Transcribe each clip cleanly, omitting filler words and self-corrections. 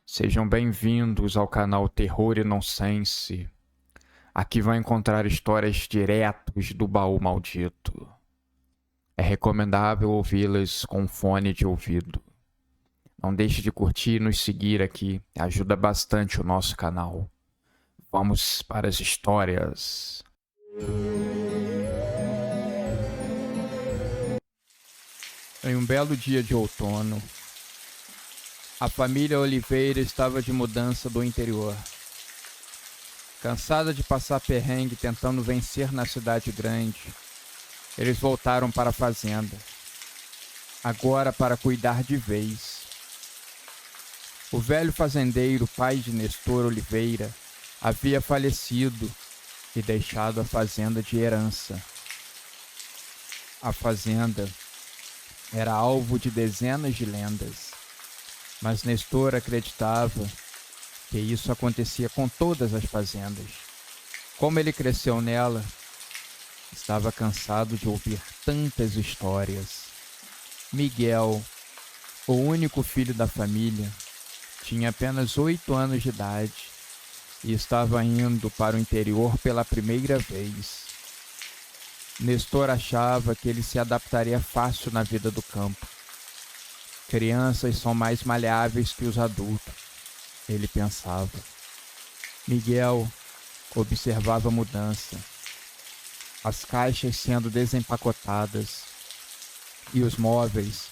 Sejam bem-vindos ao canal Terror e Nonsense. Aqui vai encontrar histórias diretos do baú maldito. É recomendável ouvi-las com fone de ouvido. Não deixe de curtir e nos seguir aqui, ajuda bastante o nosso canal. Vamos para as histórias. Em um belo dia de outono, a família Oliveira estava de mudança do interior. Cansada de passar perrengue tentando vencer na cidade grande, eles voltaram para a fazenda, agora para cuidar de vez. O velho fazendeiro, pai de Nestor Oliveira, havia falecido e deixado a fazenda de herança. A fazenda era alvo de dezenas de lendas, mas Nestor acreditava que isso acontecia com todas as fazendas. Como ele cresceu nela, estava cansado de ouvir tantas histórias. Miguel, o único filho da família, tinha apenas 8 anos de idade e estava indo para o interior pela primeira vez. Nestor achava que ele se adaptaria fácil na vida do campo. Crianças são mais maleáveis que os adultos, ele pensava. Miguel observava a mudança, as caixas sendo desempacotadas e os móveis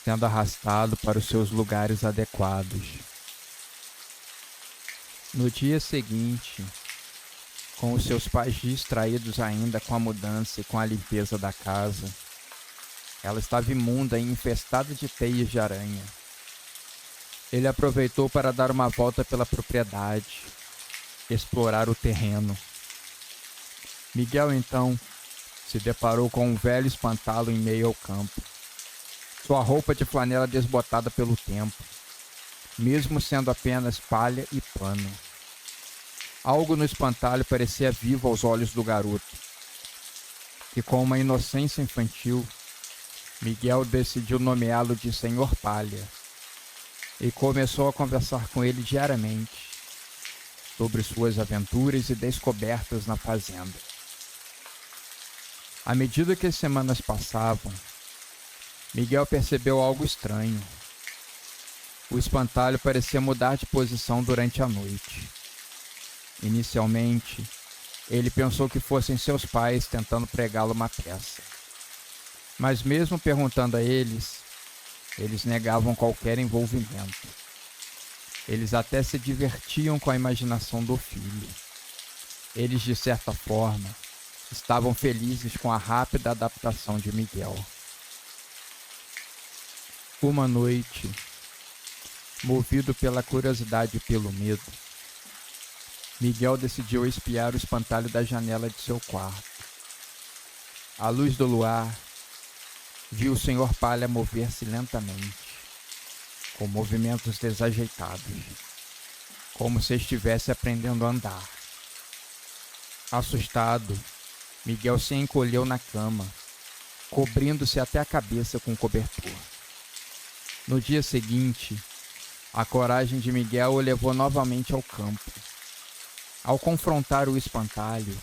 sendo arrastados para os seus lugares adequados. No dia seguinte, com os seus pais distraídos ainda com a mudança e com a limpeza da casa, ela estava imunda e infestada de teias de aranha. Ele aproveitou para dar uma volta pela propriedade, explorar o terreno. Miguel, então, se deparou com um velho espantalo em meio ao campo. Sua roupa de flanela desbotada pelo tempo, mesmo sendo apenas palha e pano. Algo no espantalho parecia vivo aos olhos do garoto, e com uma inocência infantil, Miguel decidiu nomeá-lo de Senhor Palha e começou a conversar com ele diariamente sobre suas aventuras e descobertas na fazenda. À medida que as semanas passavam, Miguel percebeu algo estranho. O espantalho parecia mudar de posição durante a noite. Inicialmente, ele pensou que fossem seus pais tentando pregá-lo uma peça. Mas mesmo perguntando a eles negavam qualquer envolvimento. Eles até se divertiam com a imaginação do filho. Eles, de certa forma, estavam felizes com a rápida adaptação de Miguel. Uma noite, movido pela curiosidade e pelo medo, Miguel decidiu espiar o espantalho da janela de seu quarto. À luz do luar, viu o Senhor Palha mover-se lentamente, com movimentos desajeitados, como se estivesse aprendendo a andar. Assustado, Miguel se encolheu na cama, cobrindo-se até a cabeça com o cobertor. No dia seguinte, a coragem de Miguel o levou novamente ao campo. Ao confrontar o espantalho,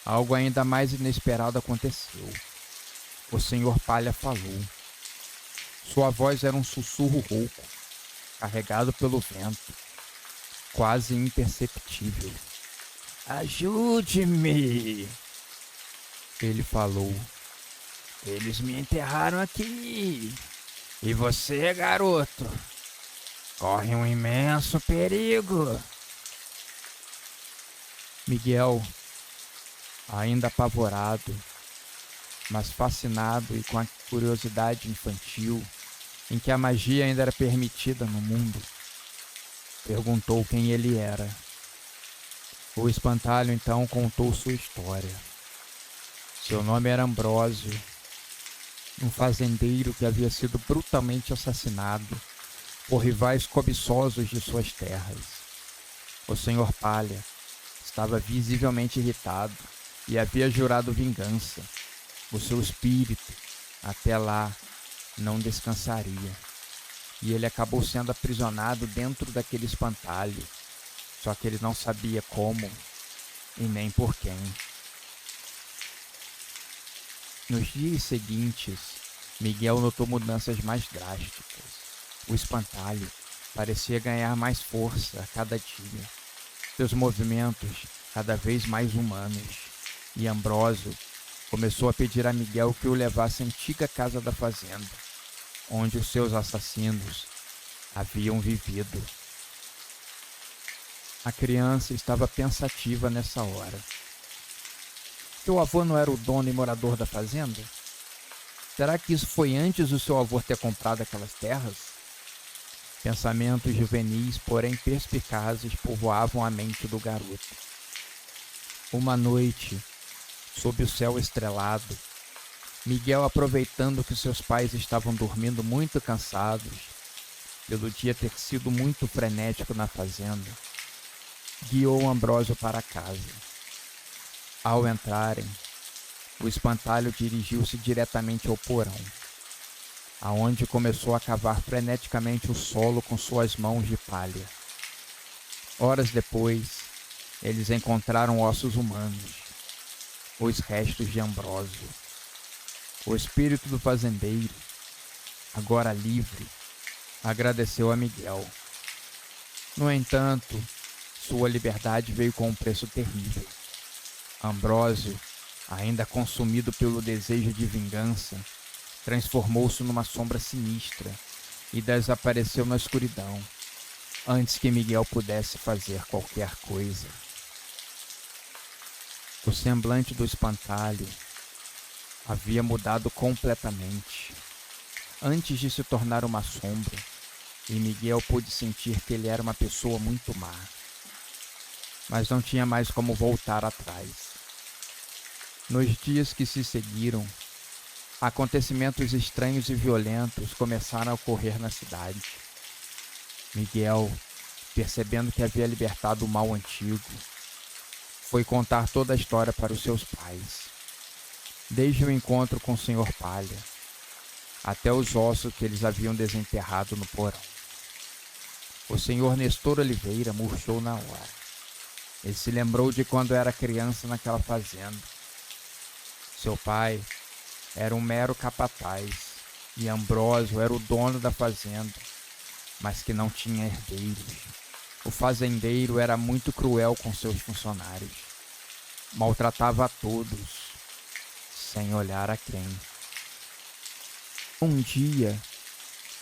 algo ainda mais inesperado aconteceu. O Senhor Palha falou. Sua voz era um sussurro rouco, carregado pelo vento, quase imperceptível. Ajude-me! Ele falou. Eles me enterraram aqui. E você, garoto, corre um imenso perigo. Miguel, ainda apavorado, mas fascinado e com a curiosidade infantil em que a magia ainda era permitida no mundo, perguntou quem ele era. O espantalho então contou sua história. Seu nome era Ambrósio, um fazendeiro que havia sido brutalmente assassinado por rivais cobiçosos de suas terras. O Senhor Palha estava visivelmente irritado e havia jurado vingança. O seu espírito, até lá, não descansaria. e ele acabou sendo aprisionado dentro daquele espantalho, só que ele não sabia como e nem por quem. Nos dias seguintes, Miguel notou mudanças mais drásticas. O espantalho parecia ganhar mais força a cada dia, seus movimentos cada vez mais humanos, e Ambrósio começou a pedir a Miguel que o levasse à antiga casa da fazenda, onde os seus assassinos haviam vivido. A criança estava pensativa nessa hora. Seu avô não era o dono e morador da fazenda? Será que isso foi antes do seu avô ter comprado aquelas terras? Pensamentos juvenis, porém perspicazes, povoavam a mente do garoto. Uma noite, sob o céu estrelado, Miguel, aproveitando que seus pais estavam dormindo muito cansados, pelo dia ter sido muito frenético na fazenda, guiou Ambrósio para casa. Ao entrarem, o espantalho dirigiu-se diretamente ao porão, aonde começou a cavar freneticamente o solo com suas mãos de palha. Horas depois, eles encontraram ossos humanos, os restos de Ambrósio. O espírito do fazendeiro, agora livre, agradeceu a Miguel. No entanto, sua liberdade veio com um preço terrível. Ambrósio, ainda consumido pelo desejo de vingança, transformou-se numa sombra sinistra e desapareceu na escuridão, antes que Miguel pudesse fazer qualquer coisa. O semblante do espantalho havia mudado completamente. Antes de se tornar uma sombra, e Miguel pôde sentir que ele era uma pessoa muito má. Mas não tinha mais como voltar atrás. Nos dias que se seguiram, acontecimentos estranhos e violentos começaram a ocorrer na cidade. Miguel, percebendo que havia libertado o mal antigo, foi contar toda a história para os seus pais. Desde o encontro com o Sr. Palha, até os ossos que eles haviam desenterrado no porão. O Sr. Nestor Oliveira murchou na hora. Ele se lembrou de quando era criança naquela fazenda. Seu pai era um mero capataz e Ambrósio era o dono da fazenda, mas que não tinha herdeiros. O fazendeiro era muito cruel com seus funcionários. Maltratava a todos, sem olhar a quem. Um dia,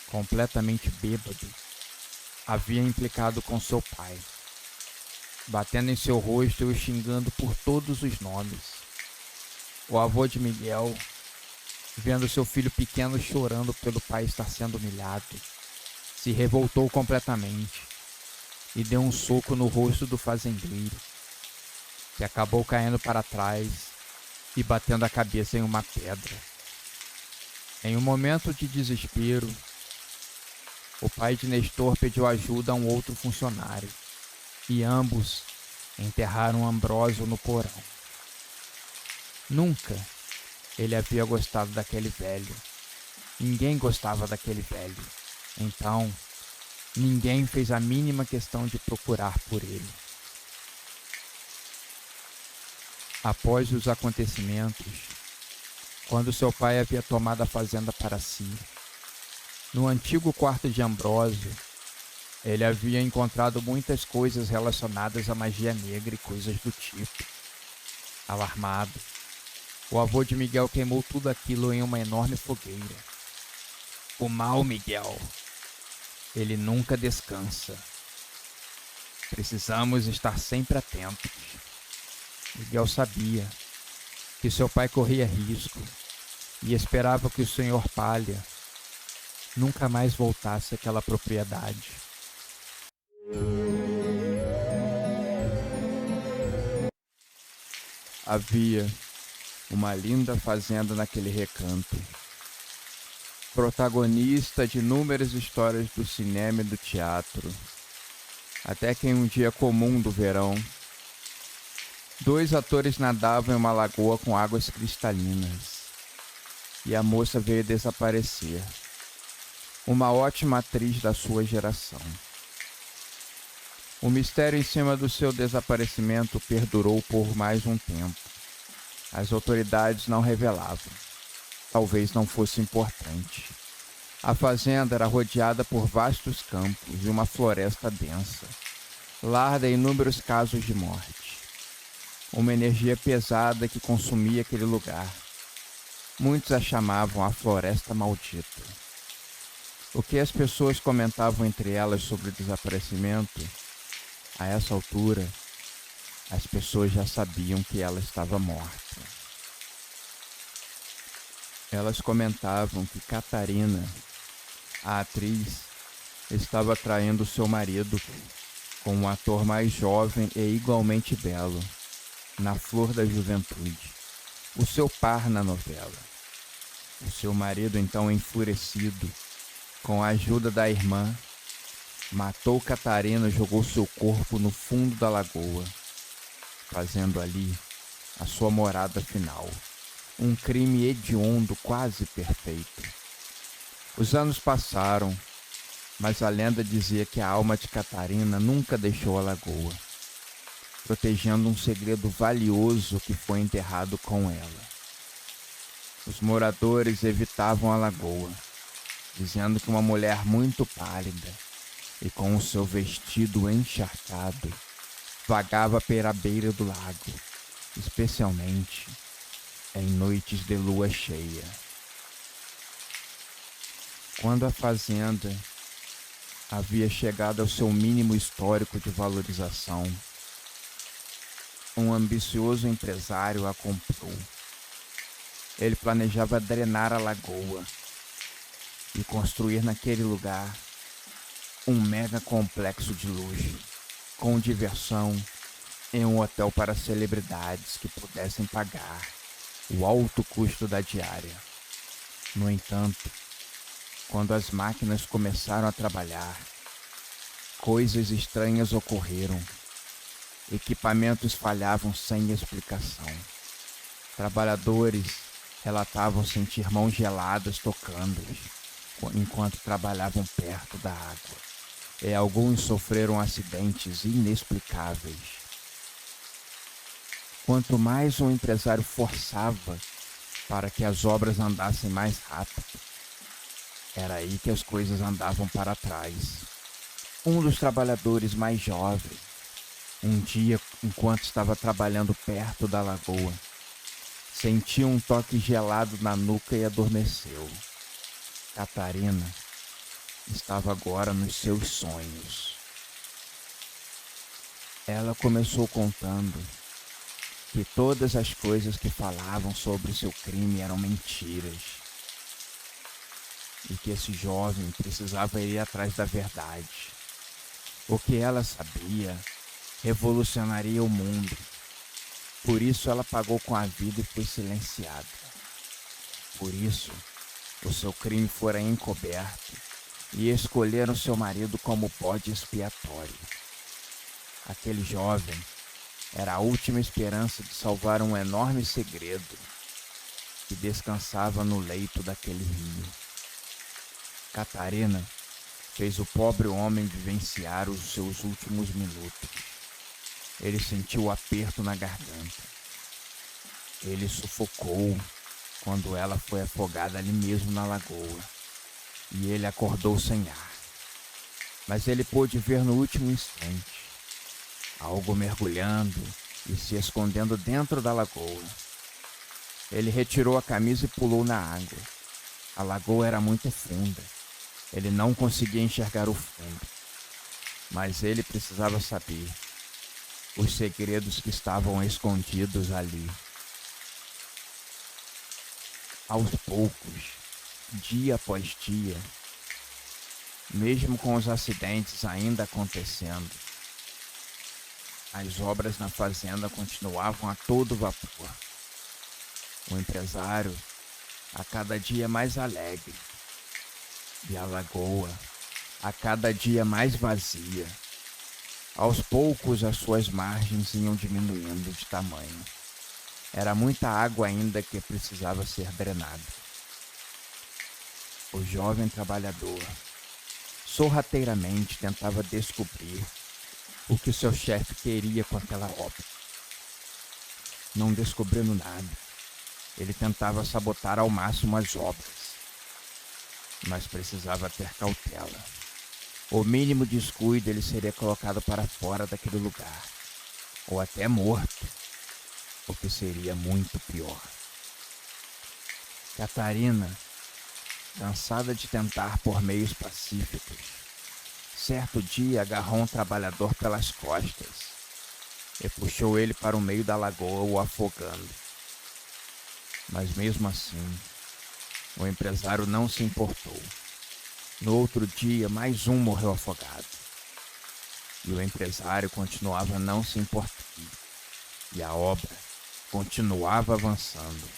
completamente bêbado, havia implicado com seu pai, batendo em seu rosto e o xingando por todos os nomes. O avô de Miguel, vendo seu filho pequeno chorando pelo pai estar sendo humilhado, se revoltou completamente e deu um soco no rosto do fazendeiro, que acabou caindo para trás e batendo a cabeça em uma pedra. Em um momento de desespero, o pai de Nestor pediu ajuda a um outro funcionário, e ambos enterraram Ambrósio no porão. Nunca ele havia gostado daquele velho. Ninguém gostava daquele velho. Então, ninguém fez a mínima questão de procurar por ele. Após os acontecimentos, quando seu pai havia tomado a fazenda para si, no antigo quarto de Ambrósio, ele havia encontrado muitas coisas relacionadas à magia negra e coisas do tipo. Alarmado, o avô de Miguel queimou tudo aquilo em uma enorme fogueira. O mal, Miguel, ele nunca descansa. Precisamos estar sempre atentos. Miguel sabia que seu pai corria risco e esperava que o Sr. Palha nunca mais voltasse àquela propriedade. Havia uma linda fazenda naquele recanto, protagonista de inúmeras histórias do cinema e do teatro, até que em um dia comum do verão, 2 atores nadavam em uma lagoa com águas cristalinas, e a moça veio desaparecer. uma ótima atriz da sua geração. O mistério em cima do seu desaparecimento perdurou por mais um tempo. As autoridades não revelavam. Talvez não fosse importante. A fazenda era rodeada por vastos campos e uma floresta densa, lar de inúmeros casos de morte. Uma energia pesada que consumia aquele lugar. Muitos a chamavam a Floresta Maldita. O que as pessoas comentavam entre elas sobre o desaparecimento, a essa altura, as pessoas já sabiam que ela estava morta. Elas comentavam que Catarina, a atriz, estava traindo seu marido com um ator mais jovem e igualmente belo, na flor da juventude, o seu par na novela. O seu marido, então enfurecido, com a ajuda da irmã, matou Catarina e jogou seu corpo no fundo da lagoa, fazendo ali a sua morada final. Um crime hediondo quase perfeito. Os anos passaram, mas a lenda dizia que a alma de Catarina nunca deixou a lagoa, protegendo um segredo valioso que foi enterrado com ela. Os moradores evitavam a lagoa, dizendo que uma mulher muito pálida e com o seu vestido encharcado vagava pela beira do lago, especialmente em noites de lua cheia. Quando a fazenda havia chegado ao seu mínimo histórico de valorização, um ambicioso empresário a comprou. Ele planejava drenar a lagoa e construir naquele lugar um mega complexo de luxo, com diversão em um hotel para celebridades que pudessem pagar o alto custo da diária. No entanto, quando as máquinas começaram a trabalhar, coisas estranhas ocorreram. Equipamentos falhavam sem explicação. Trabalhadores relatavam sentir mãos geladas tocando-os enquanto trabalhavam perto da água, e alguns sofreram acidentes inexplicáveis. Quanto mais um empresário forçava para que as obras andassem mais rápido, era aí que as coisas andavam para trás. Um dos trabalhadores mais jovens, um dia, enquanto estava trabalhando perto da lagoa, sentiu um toque gelado na nuca e adormeceu. Catarina estava agora nos seus sonhos. Ela começou contando que todas as coisas que falavam sobre seu crime eram mentiras e que esse jovem precisava ir atrás da verdade. O que ela sabia revolucionaria o mundo. Por isso ela pagou com a vida e foi silenciada. Por isso, o seu crime fora encoberto e escolheram seu marido como bode expiatório. Aquele jovem era a última esperança de salvar um enorme segredo que descansava no leito daquele rio. Catarina fez o pobre homem vivenciar os seus últimos minutos. Ele sentiu o aperto na garganta. Ele sufocou quando ela foi afogada ali mesmo na lagoa, e ele acordou sem ar. Mas ele pôde ver no último instante algo mergulhando e se escondendo dentro da lagoa. Ele retirou a camisa e pulou na água. A lagoa era muito funda. Ele não conseguia enxergar o fundo, mas ele precisava saber os segredos que estavam escondidos ali. Aos poucos, dia após dia, mesmo com os acidentes ainda acontecendo, as obras na fazenda continuavam a todo vapor. O empresário, a cada dia mais alegre, e a lagoa, a cada dia mais vazia. Aos poucos, as suas margens iam diminuindo de tamanho. Era muita água ainda que precisava ser drenada. O jovem trabalhador sorrateiramente tentava descobrir o que seu chefe queria com aquela obra. Não descobrindo nada, ele tentava sabotar ao máximo as obras, mas precisava ter cautela. O mínimo descuido ele seria colocado para fora daquele lugar, ou até morto, o que seria muito pior. Catarina, cansada de tentar por meios pacíficos, certo dia agarrou um trabalhador pelas costas e puxou ele para o meio da lagoa, o afogando. Mas mesmo assim, o empresário não se importou. No outro dia, mais um morreu afogado. E o empresário continuava a não se importar. E a obra continuava avançando,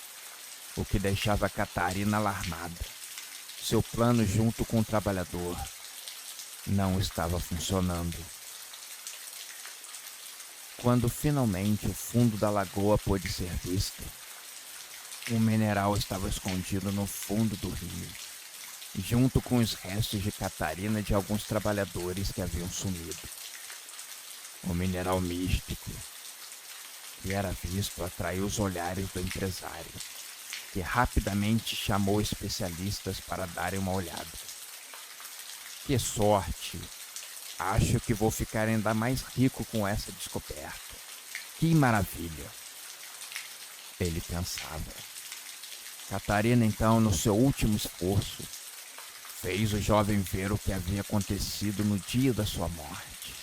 o que deixava Catarina alarmada. Seu plano junto com o trabalhador não estava funcionando. Quando finalmente o fundo da lagoa pôde ser visto, um mineral estava escondido no fundo do rio, junto com os restos de Catarina e de alguns trabalhadores que haviam sumido. O mineral místico que era visto atraiu os olhares do empresário, que rapidamente chamou especialistas para darem uma olhada. Que sorte! Acho que vou ficar ainda mais rico com essa descoberta. Que maravilha! Ele pensava. Catarina, então, no seu último esforço, fez o jovem ver o que havia acontecido no dia da sua morte.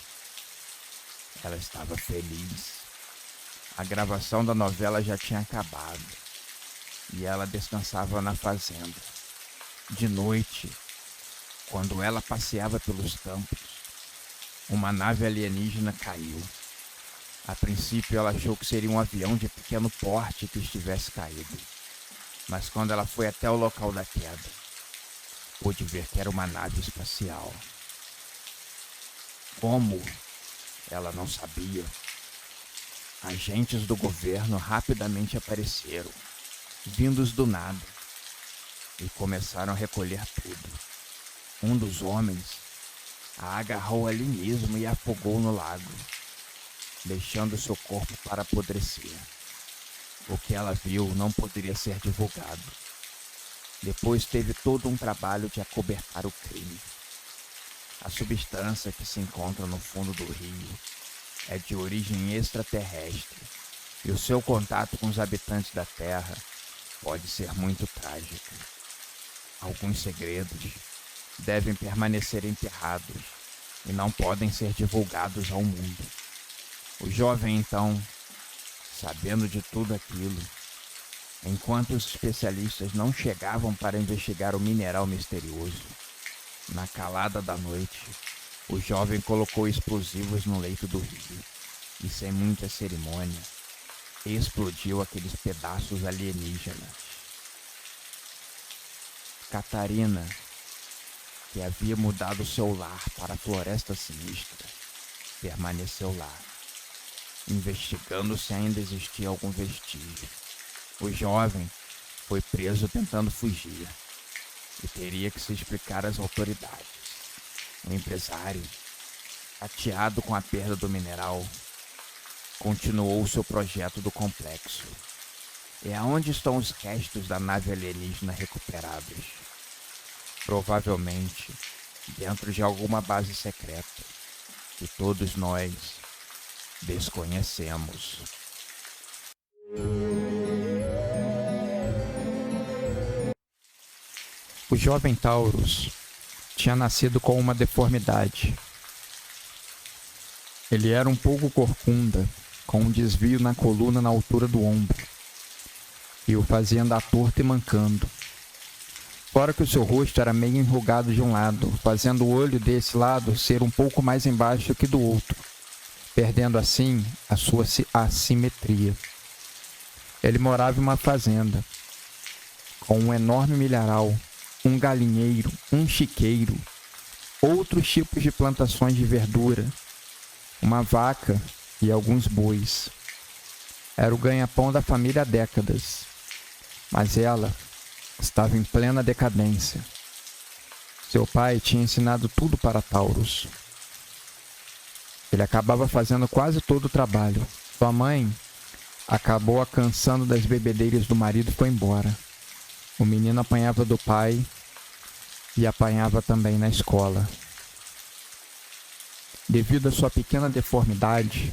Ela estava feliz. A gravação da novela já tinha acabado e ela descansava na fazenda. De noite, quando ela passeava pelos campos, uma nave alienígena caiu. A princípio, ela achou que seria um avião de pequeno porte que estivesse caído. Mas quando ela foi até o local da queda, pôde ver que era uma nave espacial. Como? Ela não sabia. Agentes do governo rapidamente apareceram, vindos do nada, e começaram a recolher tudo. Um dos homens a agarrou ali mesmo e a afogou no lago, deixando seu corpo para apodrecer. O que ela viu não poderia ser divulgado. Depois teve todo um trabalho de acobertar o crime. A substância que se encontra no fundo do rio é de origem extraterrestre e o seu contato com os habitantes da Terra pode ser muito trágico. Alguns segredos devem permanecer enterrados e não podem ser divulgados ao mundo. O jovem, então, sabendo de tudo aquilo, enquanto os especialistas não chegavam para investigar o mineral misterioso, na calada da noite, o jovem colocou explosivos no leito do rio e, sem muita cerimônia, explodiu aqueles pedaços alienígenas. Catarina, que havia mudado seu lar para a Floresta Sinistra, permaneceu lá, investigando se ainda existia algum vestígio. O jovem foi preso tentando fugir e teria que se explicar às autoridades. O empresário, chateado com a perda do mineral, continuou seu projeto do complexo. E aonde estão os restos da nave alienígena recuperados? Provavelmente dentro de alguma base secreta que todos nós desconhecemos. O jovem Taurus tinha nascido com uma deformidade. Ele era um pouco corcunda, com um desvio na coluna na altura do ombro, e o fazia andar torto e mancando. Fora que o seu rosto era meio enrugado de um lado, fazendo o olho desse lado ser um pouco mais embaixo que do outro, perdendo assim a sua assimetria. Ele morava em uma fazenda, com um enorme milharal, um galinheiro, um chiqueiro, outros tipos de plantações de verdura, uma vaca e alguns bois. Era o ganha-pão da família há décadas, mas ela estava em plena decadência. Seu pai tinha ensinado tudo para Taurus. Ele acabava fazendo quase todo o trabalho. Sua mãe acabou cansando das bebedeiras do marido e foi embora. O menino apanhava do pai e apanhava também na escola. Devido à sua pequena deformidade,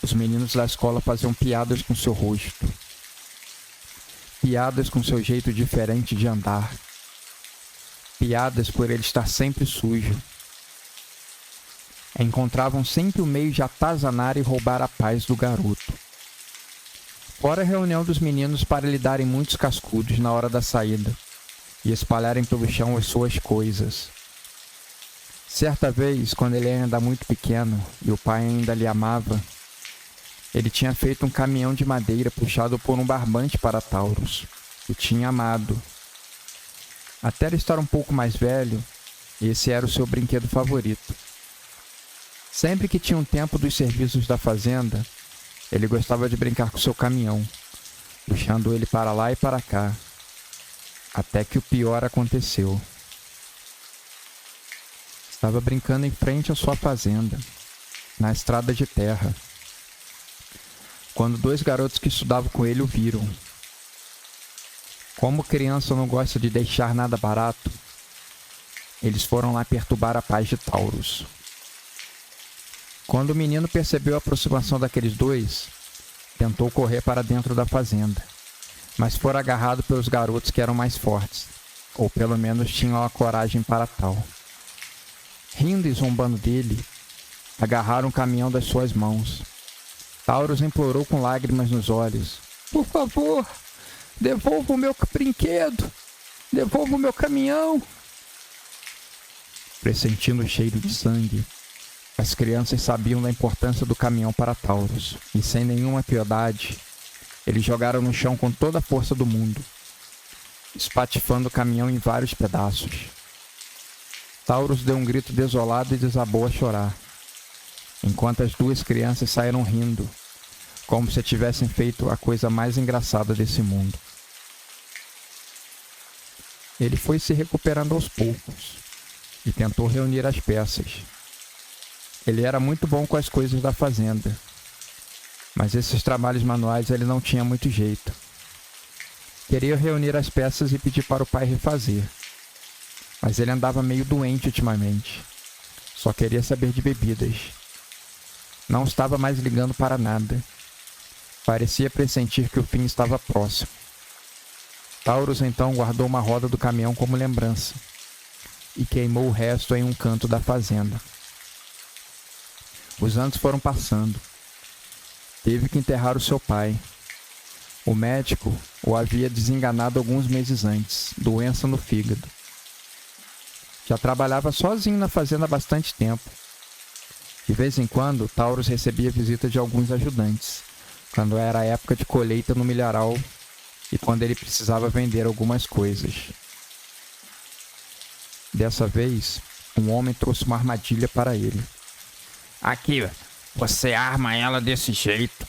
os meninos da escola faziam piadas com seu rosto, piadas com seu jeito diferente de andar, piadas por ele estar sempre sujo. Encontravam sempre o meio de atazanar e roubar a paz do garoto. Fora a reunião dos meninos para lhe darem muitos cascudos na hora da saída e espalharem pelo chão as suas coisas. Certa vez, quando ele era ainda muito pequeno e o pai ainda lhe amava, ele tinha feito um caminhão de madeira puxado por um barbante para Taurus, que tinha amado. Até ele estar um pouco mais velho, esse era o seu brinquedo favorito. Sempre que tinha um tempo dos serviços da fazenda, ele gostava de brincar com seu caminhão, puxando ele para lá e para cá, até que o pior aconteceu. Estava brincando em frente à sua fazenda, na estrada de terra, quando 2 garotos que estudavam com ele o viram. Como criança não gosta de deixar nada barato, eles foram lá perturbar a paz de Taurus. Quando o menino percebeu a aproximação daqueles 2, tentou correr para dentro da fazenda, mas foi agarrado pelos garotos que eram mais fortes, ou pelo menos tinham a coragem para tal. Rindo e zombando dele, agarraram o caminhão das suas mãos. Taurus implorou com lágrimas nos olhos: "Por favor, devolva o meu brinquedo! Devolva o meu caminhão!" Pressentindo o cheiro de sangue, as crianças sabiam da importância do caminhão para Taurus, e sem nenhuma piedade, eles jogaram no chão com toda a força do mundo, espatifando o caminhão em vários pedaços. Taurus deu um grito desolado e desabou a chorar, enquanto as 2 crianças saíram rindo, como se tivessem feito a coisa mais engraçada desse mundo. Ele foi se recuperando aos poucos e tentou reunir as peças. Ele era muito bom com as coisas da fazenda, mas esses trabalhos manuais ele não tinha muito jeito. Queria reunir as peças e pedir para o pai refazer, mas ele andava meio doente ultimamente. Só queria saber de bebidas. Não estava mais ligando para nada. Parecia pressentir que o fim estava próximo. Taurus então guardou uma roda do caminhão como lembrança e queimou o resto em um canto da fazenda. Os anos foram passando. Teve que enterrar o seu pai. O médico o havia desenganado alguns meses antes, doença no fígado. Já trabalhava sozinho na fazenda há bastante tempo. De vez em quando, Taurus recebia visita de alguns ajudantes, quando era a época de colheita no milharal e quando ele precisava vender algumas coisas. Dessa vez, um homem trouxe uma armadilha para ele. Aqui, você arma ela desse jeito.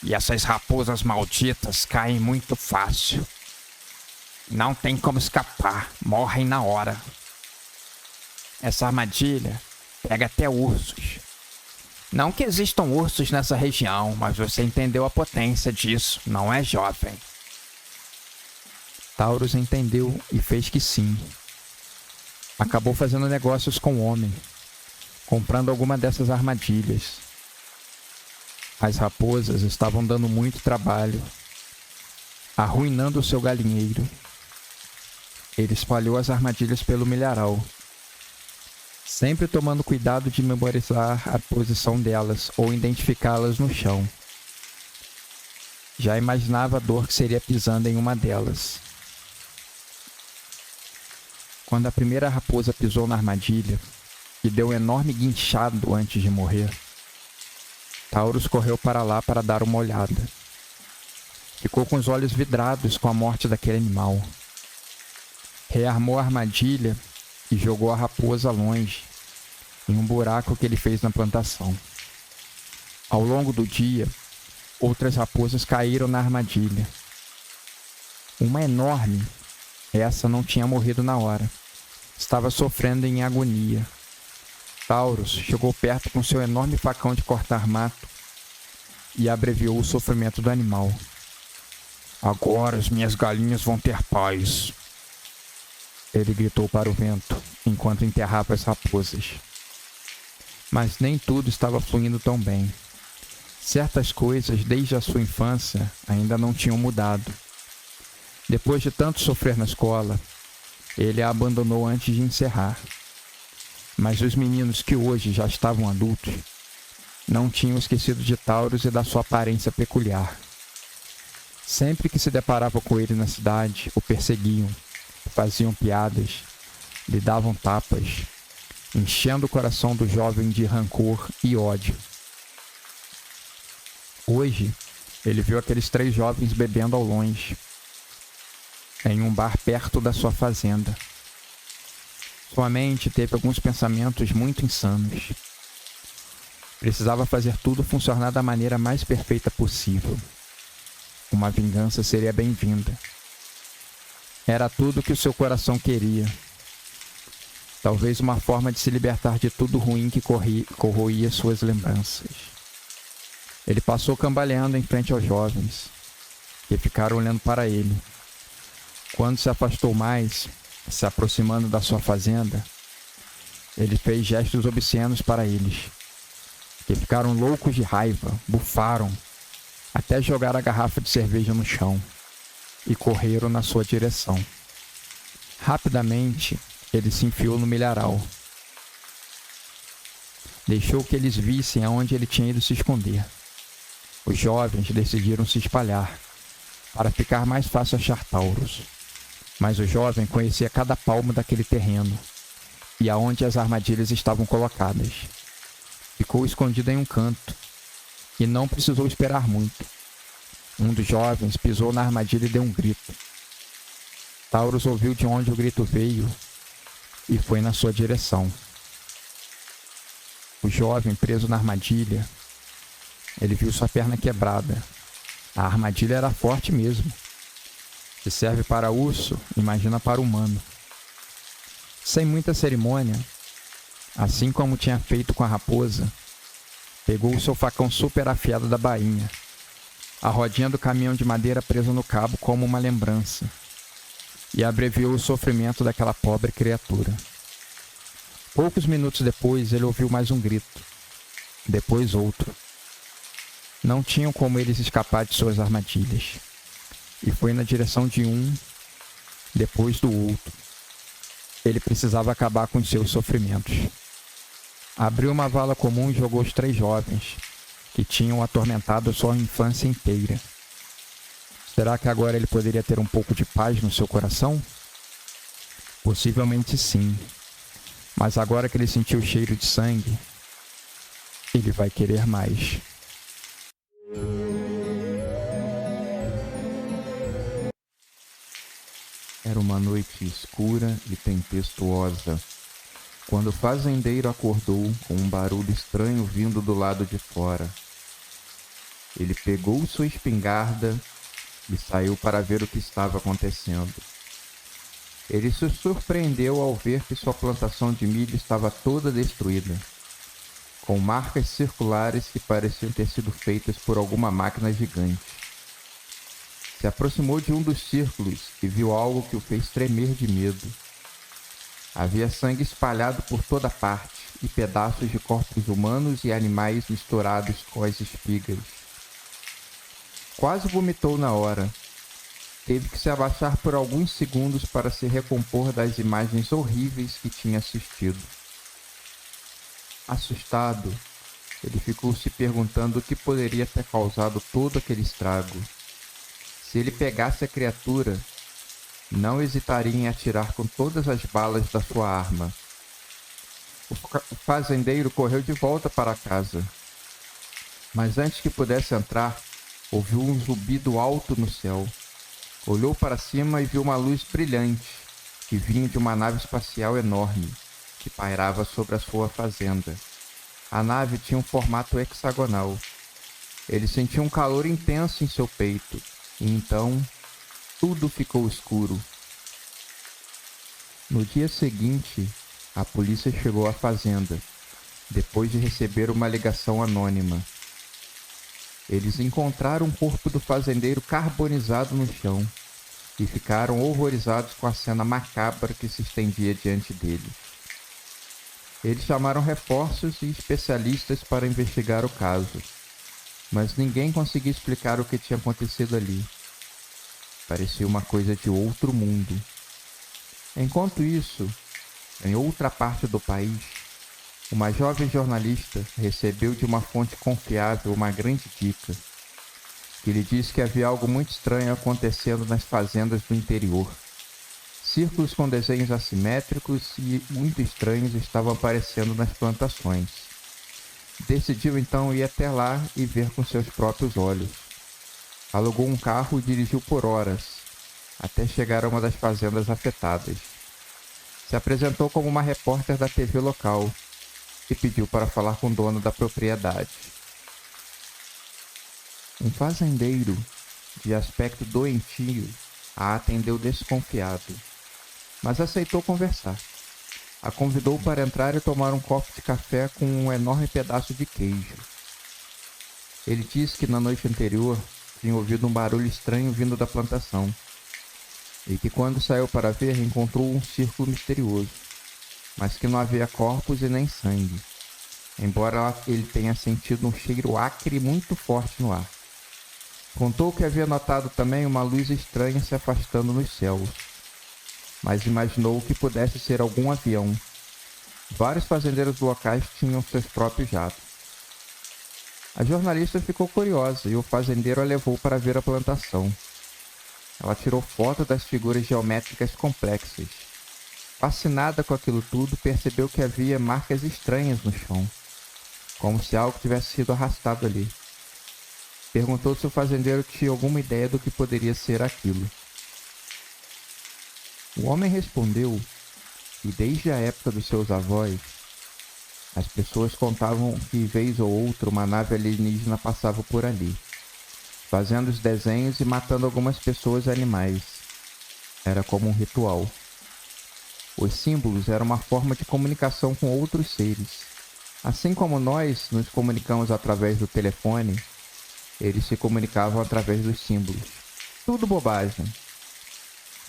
E essas raposas malditas caem muito fácil. Não tem como escapar, morrem na hora. Essa armadilha pega até ursos. Não que existam ursos nessa região, mas você entendeu a potência disso, não é, jovem? Taurus entendeu e fez que sim. Acabou fazendo negócios com o homem, comprando alguma dessas armadilhas. As raposas estavam dando muito trabalho, arruinando o seu galinheiro. Ele espalhou as armadilhas pelo milharal, sempre tomando cuidado de memorizar a posição delas ou identificá-las no chão. Já imaginava a dor que seria pisando em uma delas. Quando a primeira raposa pisou na armadilha e deu um enorme guinchado antes de morrer, Taurus correu para lá para dar uma olhada. Ficou com os olhos vidrados com a morte daquele animal. Rearmou a armadilha e jogou a raposa longe, em um buraco que ele fez na plantação. Ao longo do dia, outras raposas caíram na armadilha. Uma enorme, essa não tinha morrido na hora, estava sofrendo em agonia. Taurus chegou perto com seu enorme facão de cortar mato e abreviou o sofrimento do animal. Agora as minhas galinhas vão ter paz. Ele gritou para o vento, enquanto enterrava as raposas. Mas nem tudo estava fluindo tão bem. Certas coisas, desde a sua infância, ainda não tinham mudado. Depois de tanto sofrer na escola, ele a abandonou antes de encerrar. Mas os meninos que hoje já estavam adultos não tinham esquecido de Taurus e da sua aparência peculiar. Sempre que se deparavam com ele na cidade, o perseguiam, faziam piadas, lhe davam tapas, enchendo o coração do jovem de rancor e ódio. Hoje, ele viu aqueles 3 jovens bebendo ao longe, em um bar perto da sua fazenda. Sua mente teve alguns pensamentos muito insanos. Precisava fazer tudo funcionar da maneira mais perfeita possível. Uma vingança seria bem-vinda. Era tudo o que o seu coração queria. Talvez uma forma de se libertar de tudo ruim que corroía suas lembranças. Ele passou cambaleando em frente aos jovens, que ficaram olhando para ele. Quando se afastou mais, se aproximando da sua fazenda, ele fez gestos obscenos para eles, que ficaram loucos de raiva, bufaram, até jogar a garrafa de cerveja no chão, e correram na sua direção. Rapidamente, ele se enfiou no milharal. Deixou que eles vissem aonde ele tinha ido se esconder. Os jovens decidiram se espalhar, para ficar mais fácil achar Taurus. Mas o jovem conhecia cada palmo daquele terreno e aonde as armadilhas estavam colocadas. Ficou escondido em um canto e não precisou esperar muito. Um dos jovens pisou na armadilha e deu um grito. Taurus ouviu de onde o grito veio e foi na sua direção. O jovem, preso na armadilha, ele viu sua perna quebrada. A armadilha era forte mesmo. Se serve para urso, imagina para humano. Sem muita cerimônia, assim como tinha feito com a raposa, pegou o seu facão super afiado da bainha, a rodinha do caminhão de madeira presa no cabo como uma lembrança, e abreviou o sofrimento daquela pobre criatura. Poucos minutos depois, ele ouviu mais um grito, depois outro. Não tinham como eles escapar de suas armadilhas. E foi na direção de um, depois do outro. Ele precisava acabar com os seus sofrimentos. Abriu uma vala comum e jogou os 3 jovens, que tinham atormentado sua infância inteira. Será que agora ele poderia ter um pouco de paz no seu coração? Possivelmente sim. Mas agora que ele sentiu o cheiro de sangue, ele vai querer mais. Era uma noite escura e tempestuosa, quando o fazendeiro acordou com um barulho estranho vindo do lado de fora. Ele pegou sua espingarda e saiu para ver o que estava acontecendo. Ele se surpreendeu ao ver que sua plantação de milho estava toda destruída, com marcas circulares que pareciam ter sido feitas por alguma máquina gigante. Se aproximou de um dos círculos e viu algo que o fez tremer de medo. Havia sangue espalhado por toda parte e pedaços de corpos humanos e animais misturados com as espigas. Quase vomitou na hora. Teve que se abaixar por alguns segundos para se recompor das imagens horríveis que tinha assistido. Assustado, ele ficou se perguntando o que poderia ter causado todo aquele estrago. Se ele pegasse a criatura, não hesitaria em atirar com todas as balas da sua arma. O fazendeiro correu de volta para casa. Mas antes que pudesse entrar, ouviu um zumbido alto no céu. Olhou para cima e viu uma luz brilhante, que vinha de uma nave espacial enorme, que pairava sobre a sua fazenda. A nave tinha um formato hexagonal. Ele sentiu um calor intenso em seu peito, e então tudo ficou escuro. No dia seguinte, a polícia chegou à fazenda, depois de receber uma ligação anônima. Eles encontraram o corpo do fazendeiro carbonizado no chão e ficaram horrorizados com a cena macabra que se estendia diante deles. Eles chamaram reforços e especialistas para investigar o caso, mas ninguém conseguia explicar o que tinha acontecido ali. Parecia uma coisa de outro mundo. Enquanto isso, em outra parte do país, uma jovem jornalista recebeu de uma fonte confiável uma grande dica, que lhe disse que havia algo muito estranho acontecendo nas fazendas do interior. Círculos com desenhos assimétricos e muito estranhos estavam aparecendo nas plantações. Decidiu então ir até lá e ver com seus próprios olhos. Alugou um carro e dirigiu por horas, até chegar a uma das fazendas afetadas. Se apresentou como uma repórter da TV local e pediu para falar com o dono da propriedade. Um fazendeiro, de aspecto doentio, a atendeu desconfiado, mas aceitou conversar. A convidou para entrar e tomar um copo de café com um enorme pedaço de queijo. Ele disse que na noite anterior tinha ouvido um barulho estranho vindo da plantação, e que quando saiu para ver encontrou um círculo misterioso, mas que não havia corpos e nem sangue, embora ele tenha sentido um cheiro acre muito forte no ar. Contou que havia notado também uma luz estranha se afastando nos céus, mas imaginou que pudesse ser algum avião. Vários fazendeiros locais tinham seus próprios jatos. A jornalista ficou curiosa e o fazendeiro a levou para ver a plantação. Ela tirou foto das figuras geométricas complexas. Fascinada com aquilo tudo, percebeu que havia marcas estranhas no chão, como se algo tivesse sido arrastado ali. Perguntou se o fazendeiro tinha alguma ideia do que poderia ser aquilo. O homem respondeu que desde a época dos seus avós, as pessoas contavam que vez ou outra uma nave alienígena passava por ali, fazendo os desenhos e matando algumas pessoas e animais. Era como um ritual. Os símbolos eram uma forma de comunicação com outros seres. Assim como nós nos comunicamos através do telefone, eles se comunicavam através dos símbolos. Tudo bobagem.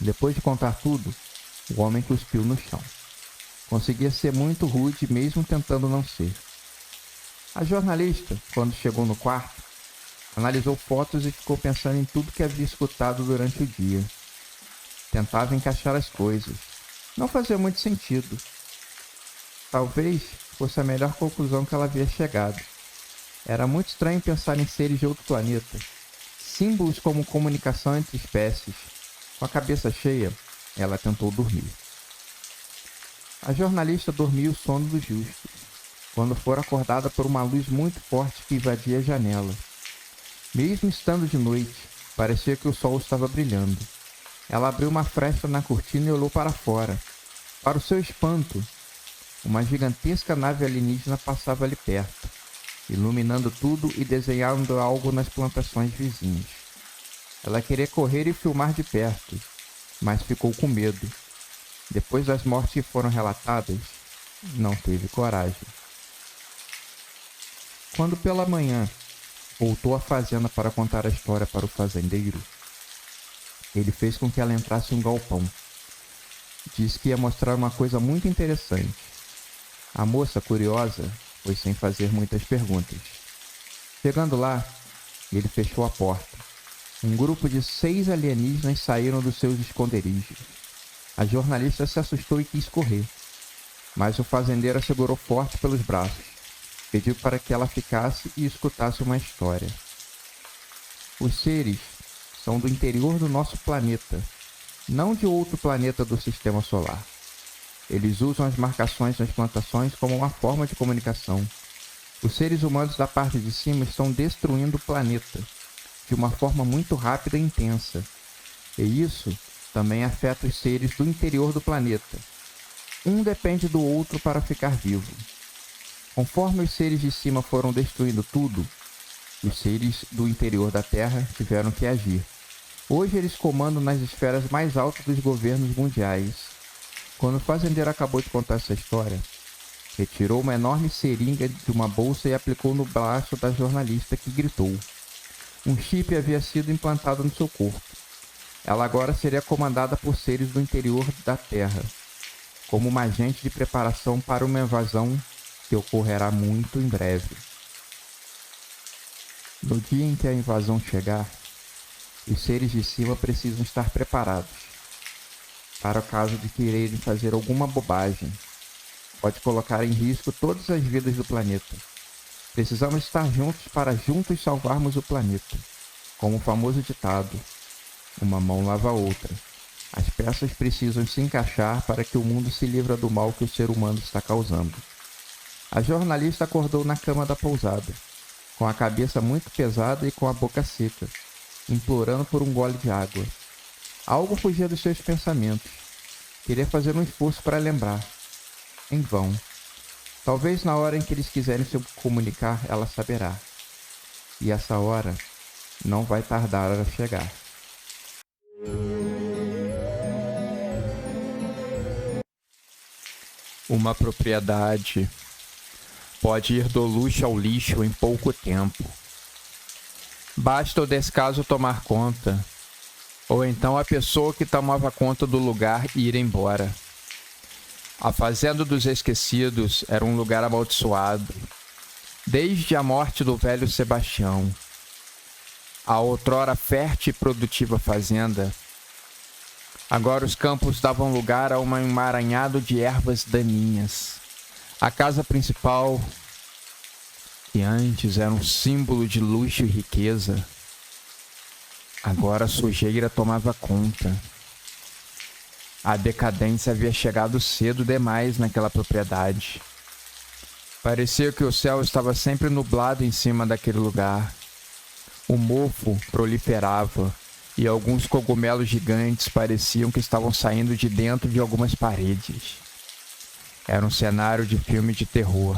Depois de contar tudo, o homem cuspiu no chão. Conseguia ser muito rude mesmo tentando não ser. A jornalista, quando chegou no quarto, analisou fotos e ficou pensando em tudo que havia escutado durante o dia. Tentava encaixar as coisas. Não fazia muito sentido. Talvez fosse a melhor conclusão que ela havia chegado. Era muito estranho pensar em seres de outro planeta. Símbolos como comunicação entre espécies. Com a cabeça cheia, ela tentou dormir. A jornalista dormiu o sono dos justos, quando for acordada por uma luz muito forte que invadia a janela. Mesmo estando de noite, parecia que o sol estava brilhando. Ela abriu uma fresta na cortina e olhou para fora. Para o seu espanto, uma gigantesca nave alienígena passava ali perto, iluminando tudo e desenhando algo nas plantações vizinhas. Ela queria correr e filmar de perto, mas ficou com medo. Depois das mortes que foram relatadas, não teve coragem. Quando pela manhã voltou à fazenda para contar a história para o fazendeiro, ele fez com que ela entrasse em um galpão. Disse que ia mostrar uma coisa muito interessante. A moça, curiosa, foi sem fazer muitas perguntas. Chegando lá, ele fechou a porta. Um grupo de 6 alienígenas saíram dos seus esconderijos. A jornalista se assustou e quis correr, mas o fazendeiro a segurou forte pelos braços. Pediu para que ela ficasse e escutasse uma história. Os seres são do interior do nosso planeta, não de outro planeta do sistema solar. Eles usam as marcações nas plantações como uma forma de comunicação. Os seres humanos da parte de cima estão destruindo o planeta de uma forma muito rápida e intensa. E isso também afeta os seres do interior do planeta. Um depende do outro para ficar vivo. Conforme os seres de cima foram destruindo tudo, os seres do interior da Terra tiveram que agir. Hoje eles comandam nas esferas mais altas dos governos mundiais. Quando o fazendeiro acabou de contar essa história, retirou uma enorme seringa de uma bolsa e aplicou no braço da jornalista, que gritou. Um chip havia sido implantado no seu corpo. Ela agora seria comandada por seres do interior da Terra, como uma agente de preparação para uma invasão que ocorrerá muito em breve. No dia em que a invasão chegar, os seres de cima precisam estar preparados, para o caso de quererem fazer alguma bobagem. Pode colocar em risco todas as vidas do planeta. Precisamos estar juntos para juntos salvarmos o planeta. Como o famoso ditado, uma mão lava a outra. As peças precisam se encaixar para que o mundo se livre do mal que o ser humano está causando. A jornalista acordou na cama da pousada, com a cabeça muito pesada e com a boca seca, implorando por um gole de água. Algo fugia dos seus pensamentos. Queria fazer um esforço para lembrar. Em vão. Talvez na hora em que eles quiserem se comunicar, ela saberá. E essa hora não vai tardar a chegar. Uma propriedade pode ir do luxo ao lixo em pouco tempo. Basta o descaso tomar conta, ou então a pessoa que tomava conta do lugar ir embora. A Fazenda dos Esquecidos era um lugar amaldiçoado, desde a morte do velho Sebastião. A outrora fértil e produtiva fazenda, agora os campos davam lugar a um emaranhado de ervas daninhas. A casa principal, que antes era um símbolo de luxo e riqueza, agora a sujeira tomava conta. A decadência havia chegado cedo demais naquela propriedade. Parecia que o céu estava sempre nublado em cima daquele lugar. O mofo proliferava e alguns cogumelos gigantes pareciam que estavam saindo de dentro de algumas paredes. Era um cenário de filme de terror.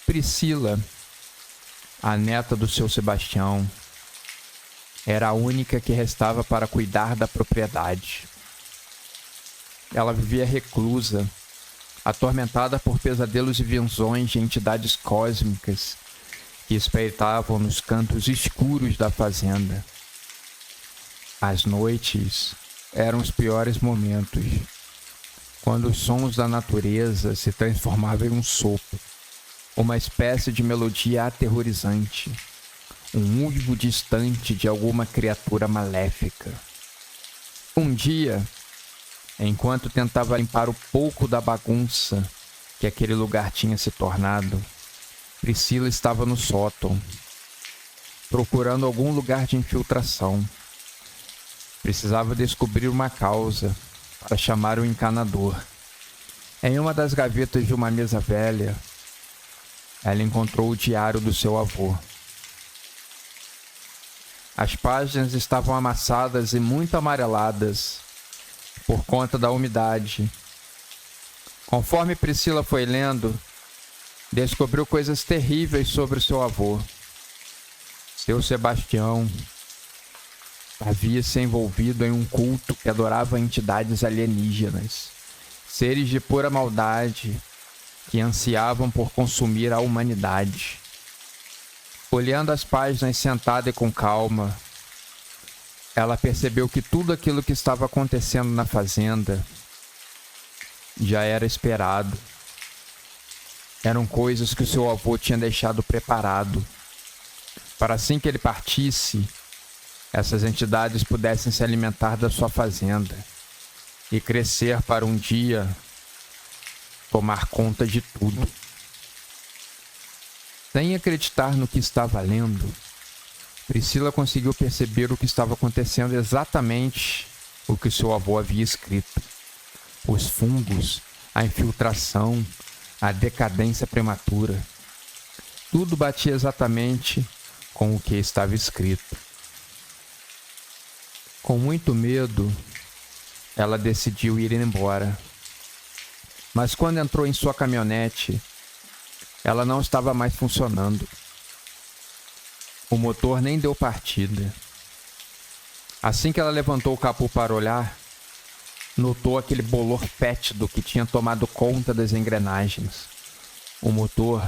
Priscila, a neta do seu Sebastião, era a única que restava para cuidar da propriedade. Ela vivia reclusa, atormentada por pesadelos e visões de entidades cósmicas que espreitavam nos cantos escuros da fazenda. As noites eram os piores momentos, quando os sons da natureza se transformavam em um sopro, uma espécie de melodia aterrorizante, um uivo distante de alguma criatura maléfica. Um dia, enquanto tentava limpar o pouco da bagunça que aquele lugar tinha se tornado, Priscila estava no sótão, procurando algum lugar de infiltração. Precisava descobrir uma causa para chamar o encanador. Em uma das gavetas de uma mesa velha, ela encontrou o diário do seu avô. As páginas estavam amassadas e muito amareladas por conta da umidade. Conforme Priscila foi lendo, descobriu coisas terríveis sobre o seu avô. Seu Sebastião havia se envolvido em um culto que adorava entidades alienígenas, seres de pura maldade que ansiavam por consumir a humanidade. Olhando as páginas sentada e com calma, ela percebeu que tudo aquilo que estava acontecendo na fazenda já era esperado. Eram coisas que o seu avô tinha deixado preparado, para assim que ele partisse, essas entidades pudessem se alimentar da sua fazenda e crescer para um dia tomar conta de tudo. Sem acreditar no que estava lendo, Priscila conseguiu perceber o que estava acontecendo exatamente o que seu avô havia escrito. Os fungos, a infiltração, a decadência prematura. Tudo batia exatamente com o que estava escrito. Com muito medo, ela decidiu ir embora. Mas quando entrou em sua caminhonete, ela não estava mais funcionando. O motor nem deu partida. Assim que ela levantou o capô para olhar, notou aquele bolor fétido que tinha tomado conta das engrenagens. O motor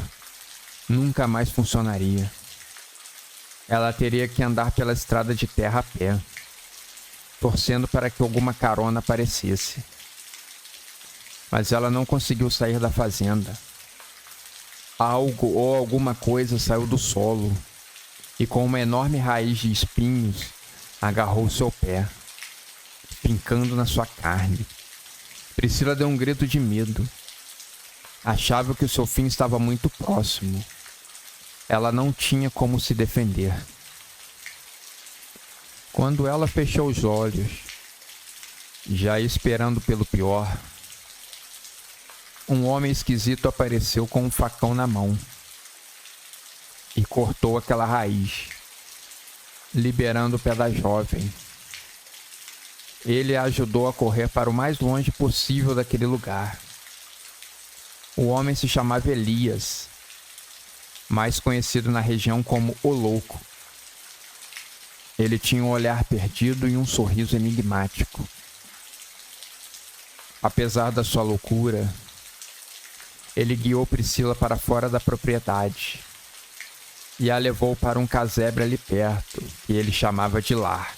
nunca mais funcionaria. Ela teria que andar pela estrada de terra a pé, torcendo para que alguma carona aparecesse. Mas ela não conseguiu sair da fazenda. Algo ou alguma coisa saiu do solo e, com uma enorme raiz de espinhos, agarrou seu pé, fincando na sua carne. Priscila deu um grito de medo. Achava que o seu fim estava muito próximo. Ela não tinha como se defender. Quando ela fechou os olhos, já esperando pelo pior, um homem esquisito apareceu com um facão na mão e cortou aquela raiz, liberando o pé da jovem. Ele a ajudou a correr para o mais longe possível daquele lugar. O homem se chamava Elias, mais conhecido na região como O Louco. Ele tinha um olhar perdido e um sorriso enigmático. Apesar da sua loucura, ele guiou Priscila para fora da propriedade e a levou para um casebre ali perto, que ele chamava de lar.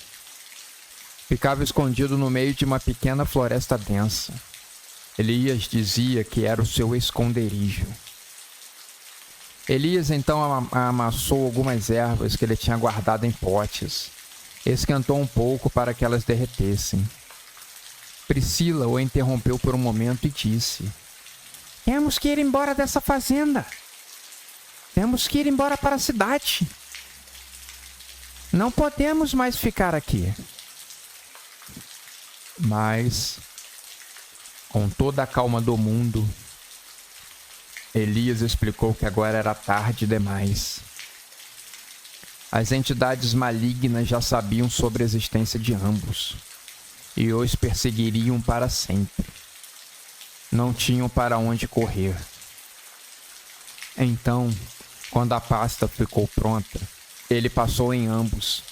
Ficava escondido no meio de uma pequena floresta densa. Elias dizia que era o seu esconderijo. Elias então amassou algumas ervas que ele tinha guardado em potes. Esquentou um pouco para que elas derretessem. Priscila o interrompeu por um momento e disse: "Temos que ir embora dessa fazenda. Temos que ir embora para a cidade. Não podemos mais ficar aqui." Mas, com toda a calma do mundo, Elias explicou que agora era tarde demais. As entidades malignas já sabiam sobre a existência de ambos e os perseguiriam para sempre. Não tinham para onde correr. Então, quando a pasta ficou pronta, ele passou em ambos,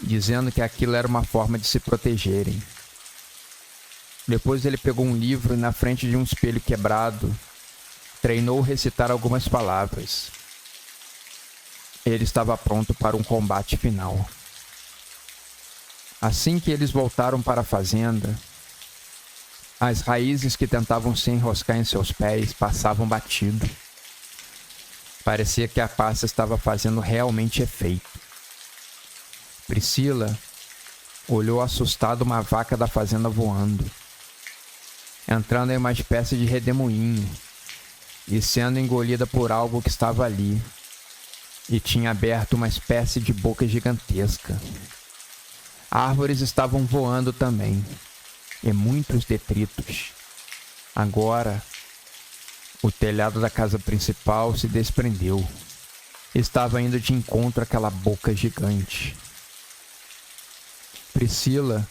dizendo que aquilo era uma forma de se protegerem. Depois ele pegou um livro e, na frente de um espelho quebrado, treinou recitar algumas palavras. Ele estava pronto para um combate final. Assim que eles voltaram para a fazenda, as raízes que tentavam se enroscar em seus pés passavam batido. Parecia que a pasta estava fazendo realmente efeito. Priscila olhou assustada uma vaca da fazenda voando, entrando em uma espécie de redemoinho e sendo engolida por algo que estava ali e tinha aberto uma espécie de boca gigantesca. Árvores estavam voando também, e muitos detritos. Agora, o telhado da casa principal se desprendeu. Estava indo de encontro àquela boca gigante. Priscila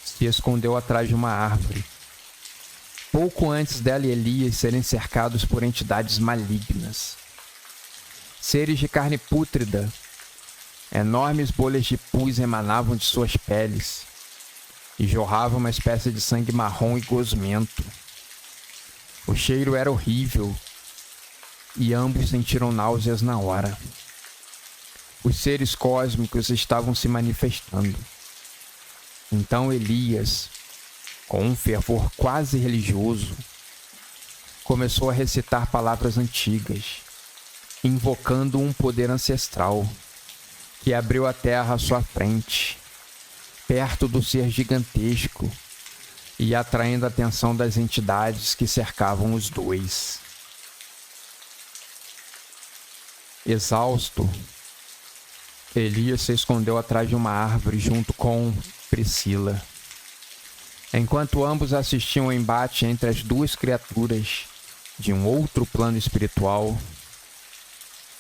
se escondeu atrás de uma árvore, pouco antes dela e Elias serem cercados por entidades malignas. Seres de carne pútrida, enormes bolhas de pus emanavam de suas peles e jorravam uma espécie de sangue marrom e gosmento. O cheiro era horrível e ambos sentiram náuseas na hora. Os seres cósmicos estavam se manifestando. Então Elias, com um fervor quase religioso, começou a recitar palavras antigas, invocando um poder ancestral que abriu a terra à sua frente, perto do ser gigantesco e atraindo a atenção das entidades que cercavam os dois. Exausto, Elias se escondeu atrás de uma árvore junto com Priscila. Enquanto ambos assistiam ao embate entre as duas criaturas de um outro plano espiritual,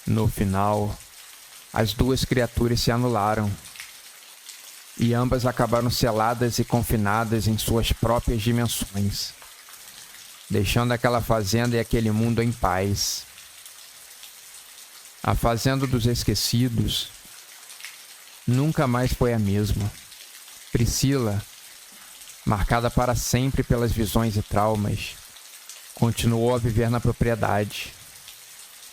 no final, as duas criaturas se anularam e ambas acabaram seladas e confinadas em suas próprias dimensões, deixando aquela fazenda e aquele mundo em paz. A fazenda dos esquecidos nunca mais foi a mesma. Priscila marcada para sempre pelas visões e traumas, continuou a viver na propriedade,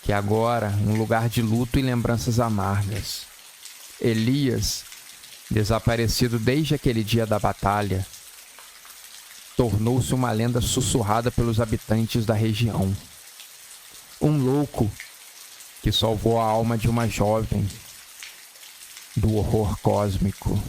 que agora um lugar de luto e lembranças amargas. Elias, desaparecido desde aquele dia da batalha, tornou-se uma lenda sussurrada pelos habitantes da região. Um louco que salvou a alma de uma jovem do horror cósmico.